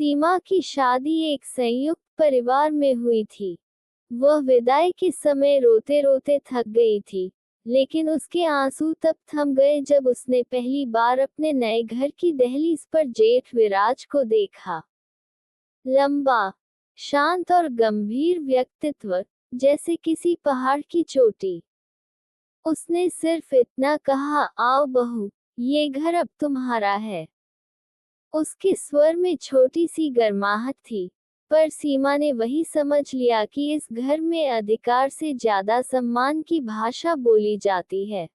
सीमा की शादी एक संयुक्त परिवार में हुई थी। वह विदाई के समय रोते रोते थक गई थी, लेकिन उसके आंसू तब थम गए जब उसने पहली बार अपने नए घर की दहलीज पर जेठ विराज को देखा। लंबा, शांत और गंभीर व्यक्तित्व, जैसे किसी पहाड़ की चोटी। उसने सिर्फ इतना कहा, आओ बहू, ये घर अब तुम्हारा है। उसके स्वर में छोटी सी गर्माहट थी, पर सीमा ने वही समझ लिया कि इस घर में अधिकार से ज्यादा सम्मान की भाषा बोली जाती है।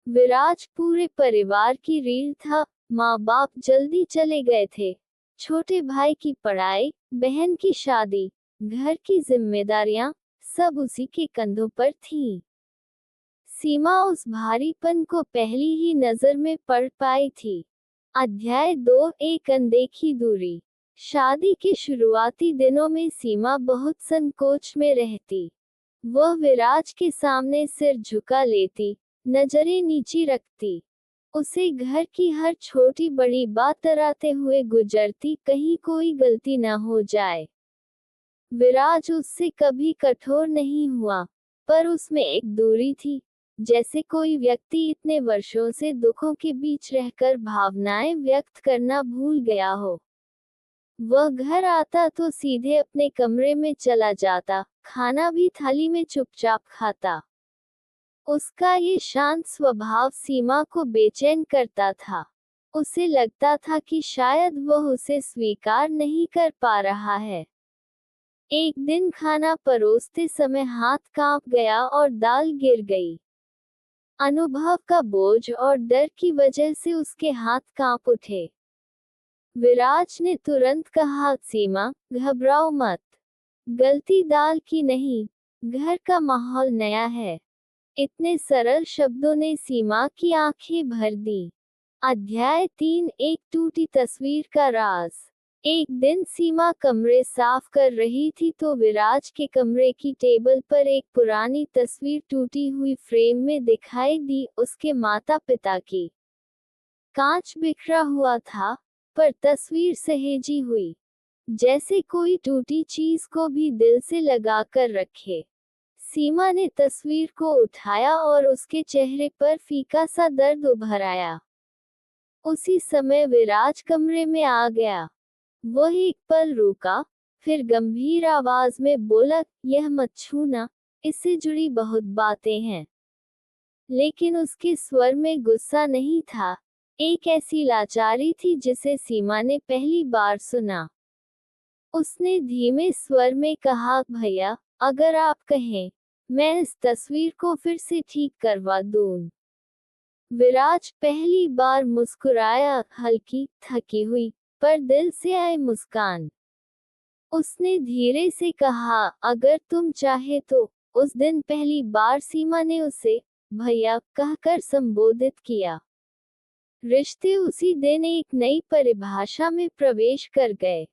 विराज पूरे परिवार की रीढ़ था। माँ बाप जल्दी चले गए थे। छोटे भाई की पढ़ाई, बहन की शादी, घर की जिम्मेदारियां, सब उसी के कंधों पर थीं। सीमा उस भारीपन को पहली ही नजर में पढ़ पाई थी। अध्याय 2, एक अनदेखी दूरी। शादी के शुरुआती दिनों में सीमा बहुत संकोच में रहती। वह विराज के सामने सिर झुका लेती, नजरें नीची रखती। उसे घर की हर छोटी बड़ी बात डराते हुए गुजरती, कहीं कोई गलती न हो जाए। विराज उससे कभी कठोर नहीं हुआ, पर उसमें एक दूरी थी, जैसे कोई व्यक्ति इतने वर्षों से दुखों के बीच रहकर भावनाएं व्यक्त करना भूल गया हो। वह घर आता तो सीधे अपने कमरे में चला जाता, खाना भी थाली में चुपचाप खाता। उसका ये शांत स्वभाव सीमा को बेचैन करता था। उसे लगता था कि शायद वह उसे स्वीकार नहीं कर पा रहा है। एक दिन खाना परोसते समय हाथ कांप गया और दाल गिर गई। अनुभव का बोझ और डर की वजह से उसके हाथ कांप उठे। विराज ने तुरंत कहा, सीमा, घबराओ मत। गलती दाल की नहीं, घर का माहौल नया है। इतने सरल शब्दों ने सीमा की आंखें भर दी। अध्याय 3, एक टूटी तस्वीर का राज। एक दिन सीमा कमरे साफ कर रही थी तो विराज के कमरे की टेबल पर एक पुरानी तस्वीर टूटी हुई फ्रेम में दिखाई दी, उसके माता पिता की। कांच बिखरा हुआ था, पर तस्वीर सहेजी हुई, जैसे कोई टूटी चीज को भी दिल से लगा कर रखे। सीमा ने तस्वीर को उठाया और उसके चेहरे पर फीका सा दर्द उभर आया। उसी समय विराज कमरे में आ गया। वह एक पल रुका, फिर गंभीर आवाज में बोला, यह मत छूना, इससे जुड़ी बहुत बातें हैं। लेकिन उसके स्वर में गुस्सा नहीं था, एक ऐसी लाचारी थी जिसे सीमा ने पहली बार सुना। उसने धीमे स्वर में कहा, भैया, अगर आप कहें, मैं इस तस्वीर को फिर से ठीक करवा दूं। विराज पहली बार मुस्कुराया, हल्की, थकी हुई, पर दिल से आई मुस्कान। उसने धीरे से कहा, अगर तुम चाहे तो। उस दिन पहली बार सीमा ने उसे भैया कहकर संबोधित किया। रिश्ते उसी दिन एक नई परिभाषा में प्रवेश कर गए।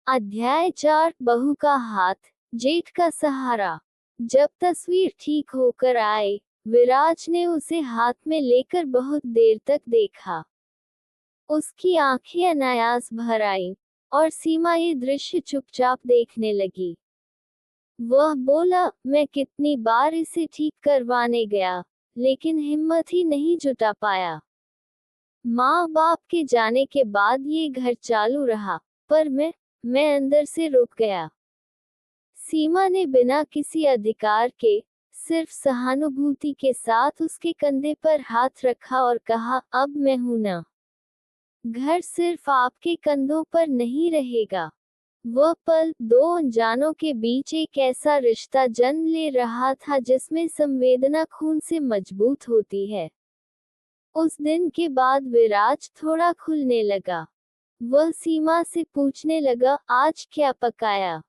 अध्याय 4, बहू का हाथ, जेठ का सहारा। जब तस्वीर ठीक होकर आई, विराज ने उसे हाथ में लेकर बहुत देर तक देखा। उसकी आंखें अनायास भर आईं, और सीमा ये दृश्य चुपचाप देखने लगी। वह बोला, मैं कितनी बार इसे ठीक करवाने गया, लेकिन हिम्मत ही नहीं जुटा पाया। माँ बाप के जाने के बाद ये घर चालू रहा, पर मैं अंदर से रुक गया। सीमा ने बिना किसी अधिकार के, सिर्फ सहानुभूति के साथ उसके कंधे पर हाथ रखा और कहा, अब मैं हूं ना। घर सिर्फ आपके कंधों पर नहीं रहेगा। वह पल दो अनजानों के बीच एक ऐसा रिश्ता जन्म ले रहा था जिसमें संवेदना खून से मजबूत होती है। उस दिन के बाद विराज थोड़ा खुलने लगा। वह सीमा से पूछने लगा, आज क्या पकाया?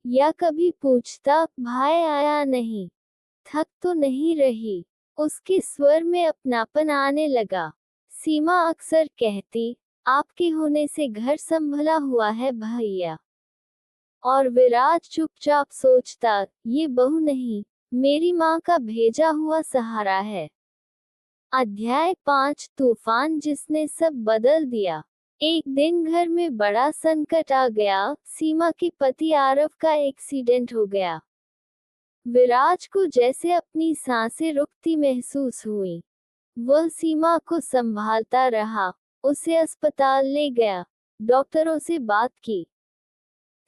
या कभी पूछता, भाई आया नहीं, थक तो नहीं रही? उसके स्वर में अपनापन आने लगा। सीमा अक्सर कहती, आपके होने से घर संभला हुआ है भैया। और विराज चुपचाप सोचता, ये बहू नहीं, मेरी माँ का भेजा हुआ सहारा है। अध्याय 5, तूफान जिसने सब बदल दिया। एक दिन घर में बड़ा संकट आ गया। सीमा के पति आरव का एक्सीडेंट हो गया। विराज को जैसे अपनी सांसें रुकती महसूस हुई। वह सीमा को संभालता रहा, उसे अस्पताल ले गया, डॉक्टरों से बात की।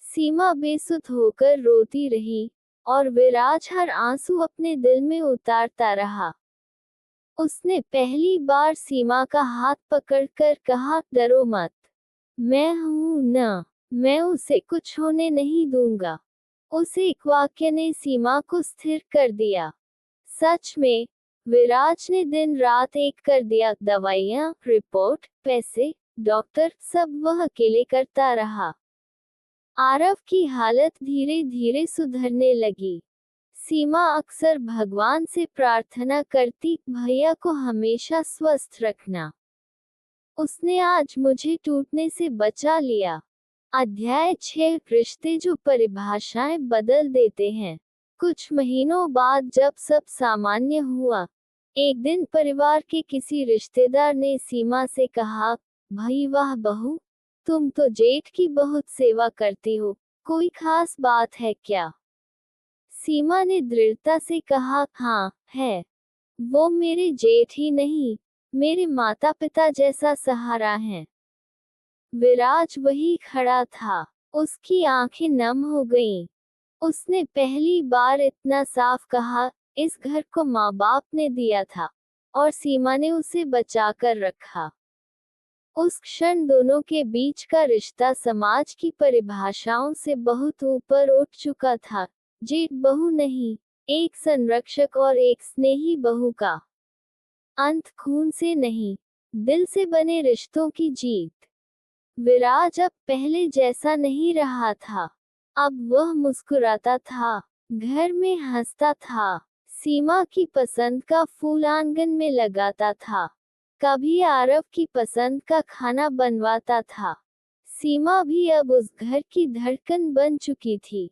सीमा बेसुध होकर रोती रही और विराज हर आंसू अपने दिल में उतारता रहा। उसने पहली बार सीमा का हाथ पकड़कर कहा, डरो मत, मैं हूं ना, मैं उसे कुछ होने नहीं दूंगा। उस एक वाक्य ने सीमा को स्थिर कर दिया। सच में, विराज ने दिन रात एक कर दिया। दवाइयाँ, रिपोर्ट, पैसे, डॉक्टर, सब वह अकेले करता रहा। आरव की हालत धीरे धीरे सुधरने लगी। सीमा अक्सर भगवान से प्रार्थना करती, भैया को हमेशा स्वस्थ रखना। उसने आज मुझे टूटने से बचा लिया। अध्याय 6, रिश्ते जो परिभाषाएं बदल देते हैं। कुछ महीनों बाद जब सब सामान्य हुआ, एक दिन परिवार के किसी रिश्तेदार ने सीमा से कहा, भाई वाह बहू, तुम तो जेठ की बहुत सेवा करती हो, कोई खास बात है क्या? सीमा ने दृढ़ता से कहा, हाँ है। वो मेरे जेठ ही नहीं, मेरे माता पिता जैसा सहारा है। विराज वही खड़ा था, उसकी आंखें नम हो गईं। उसने पहली बार इतना साफ कहा, इस घर को माँ बाप ने दिया था और सीमा ने उसे बचाकर रखा। उस क्षण दोनों के बीच का रिश्ता समाज की परिभाषाओं से बहुत ऊपर उठ चुका था। जेठ बहू नहीं, एक संरक्षक और एक स्नेही बहू का अंत। खून से नहीं, दिल से बने रिश्तों की जीत। विराज अब पहले जैसा नहीं रहा था। अब वह मुस्कुराता था, घर में हंसता था, सीमा की पसंद का फूल आंगन में लगाता था, कभी आरव की पसंद का खाना बनवाता था। सीमा भी अब उस घर की धड़कन बन चुकी थी।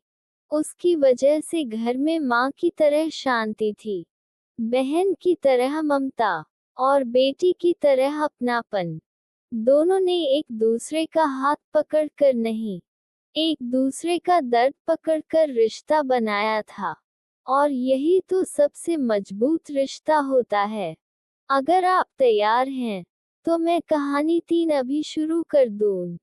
उसकी वजह से घर में माँ की तरह शांति थी, बहन की तरह ममता और बेटी की तरह अपनापन। दोनों ने एक दूसरे का हाथ पकड़कर नहीं, एक दूसरे का दर्द पकड़कर रिश्ता बनाया था। और यही तो सबसे मजबूत रिश्ता होता है। अगर आप तैयार हैं, तो मैं कहानी 3 अभी शुरू कर दूं।